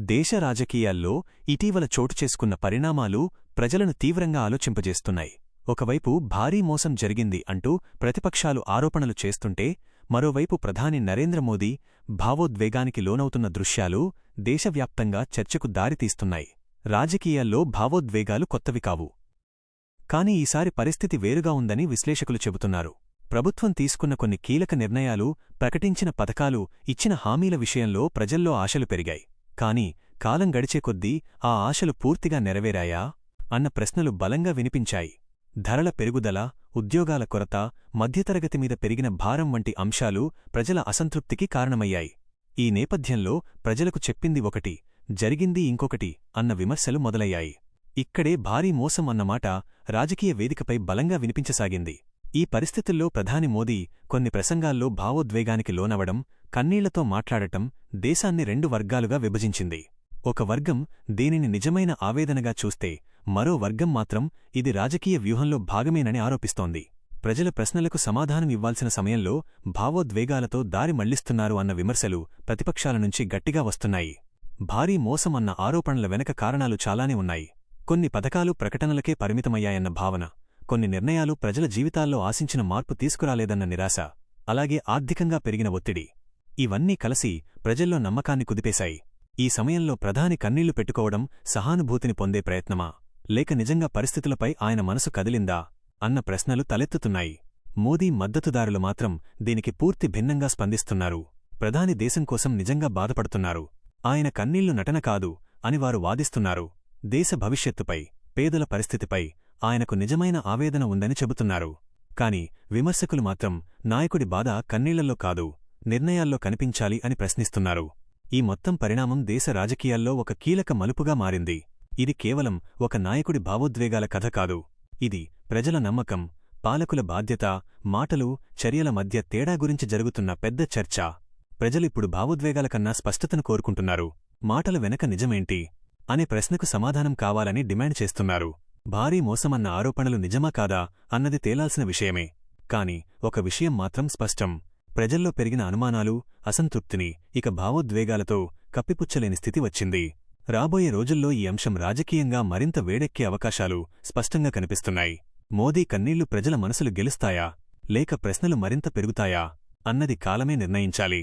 దేశ రాజకీయాల్లో ఇటీవల చోటు చేసుకున్న పరిణామాలు ప్రజలను తీవ్రంగా ఆలోచింపజేస్తున్నాయి. ఒకవైపు భారీ మోసం జరిగింది అంటూ ప్రతిపక్షాలు ఆరోపణలు చేస్తుంటే, మరోవైపు ప్రధాని నరేంద్ర మోదీ భావోద్వేగానికి లోనవుతున్న దృశ్యాలు దేశవ్యాప్తంగా చర్చకు దారితీస్తున్నాయి. రాజకీయాల్లో భావోద్వేగాలు కొత్తవి కావు. కాని ఈసారి పరిస్థితి వేరుగా ఉందని విశ్లేషకులు చెబుతున్నారు. ప్రభుత్వం తీసుకున్న కొన్ని కీలక నిర్ణయాలు, ప్రకటించిన పథకాలు, ఇచ్చిన హామీల విషయంలో ప్రజల్లో ఆశలు పెరిగాయి. కాని కాలం గడిచే కొద్దీ ఆ ఆశలు పూర్తిగా నెరవేరాయా అన్న ప్రశ్నలు బలంగా వినిపించాయి. ధరల పెరుగుదల, ఉద్యోగాల కొరత, మధ్యతరగతి మీద పెరిగిన భారం వంటి అంశాలు ప్రజల అసంతృప్తికి కారణమయ్యాయి. ఈ నేపథ్యంలో ప్రజలకు చెప్పింది ఒకటి, జరిగింది ఇంకొకటి అన్న విమర్శలు మొదలయ్యాయి. ఇక్కడే భారీ మోసం అన్నమాట రాజకీయ వేదికపై బలంగా వినిపించసాగింది. ఈ పరిస్థితుల్లో ప్రధాని మోదీ కొన్ని ప్రసంగాల్లో భావోద్వేగానికి లోనవడం, కన్నీళ్లతో మాట్లాడటం దేశాన్ని రెండు వర్గాలుగా విభజించింది. ఒక వర్గం దీనిని నిజమైన ఆవేదనగా చూస్తే, మరో వర్గం మాత్రం ఇది రాజకీయ వ్యూహంలో భాగమేనని ఆరోపిస్తోంది. ప్రజల ప్రశ్నలకు సమాధానం ఇవ్వాల్సిన సమయంలో భావోద్వేగాలతో దారి మళ్లిస్తున్నారు అన్న విమర్శలు ప్రతిపక్షాల నుంచి గట్టిగా వస్తున్నాయి. భారీ మోసం అన్న ఆరోపణల వెనక కారణాలు చాలానే ఉన్నాయి. కొన్ని పథకాలు ప్రకటనలకే పరిమితమయ్యాయన్న భావన, కొన్ని నిర్ణయాలు ప్రజల జీవితాల్లో ఆశించిన మార్పు తీసుకురాలేదన్న నిరాశ, అలాగే ఆర్థికంగా పెరిగిన ఒత్తిడి, ఇవన్నీ కలసి ప్రజల్లో నమ్మకాన్ని కుదిపేశాయి. ఈ సమయంలో ప్రధాని కన్నీళ్లు పెట్టుకోవడం సహానుభూతిని పొందే ప్రయత్నమా, లేక నిజంగా పరిస్థితులపై ఆయన మనసు కదిలిందా అన్న ప్రశ్నలు తలెత్తుతున్నాయి. మోదీ మద్దతుదారులు మాత్రం దీనికి పూర్తి భిన్నంగా స్పందిస్తున్నారు. ప్రధాని దేశం కోసం నిజంగా బాధపడుతున్నారు, ఆయన కన్నీళ్లు నటన కాదు అని వారు వాదిస్తున్నారు. దేశ భవిష్యత్తుపై, పేదల పరిస్థితిపై ఆయనకు నిజమైన ఆవేదన ఉందని చెబుతున్నారు. కాని విమర్శకులు మాత్రం నాయకుడి బాధ కన్నీళ్లలో కాదు, నిర్ణయాల్లో కనిపించాలి అని ప్రశ్నిస్తున్నారు. ఈ మొత్తం పరిణామం దేశ రాజకీయాల్లో ఒక కీలక మలుపుగా మారింది. ఇది కేవలం ఒక నాయకుడి భావోద్వేగాల కథ కాదు. ఇది ప్రజల నమ్మకం, పాలకుల బాధ్యత, మాటలు, చర్యల మధ్య తేడా గురించి జరుగుతున్న పెద్ద చర్చ. ప్రజలిప్పుడు భావోద్వేగాల కన్నా స్పష్టతను కోరుకుంటున్నారు. మాటల వెనక నిజమేంటి అనే ప్రశ్నకు సమాధానం కావాలని డిమాండ్ చేస్తున్నారు. భారీ మోసమన్న ఆరోపణలు నిజమా కాదా అన్నది తేలాల్సిన విషయమే. కాని ఒక విషయం మాత్రం స్పష్టం, ప్రజల్లో పెరిగిన అనుమానాలు, అసంతృప్తిని ఇక భావోద్వేగాలతో కప్పిపుచ్చలేని స్థితి వచ్చింది. రాబోయే రోజుల్లో ఈ అంశం రాజకీయంగా మరింత వేడెక్కే అవకాశాలు స్పష్టంగా కనిపిస్తున్నాయి. మోదీ కన్నీళ్లు ప్రజల మనసులు గెలుస్తాయా, లేక ప్రశ్నలు మరింత పెరుగుతాయా అన్నది కాలమే నిర్ణయించాలి.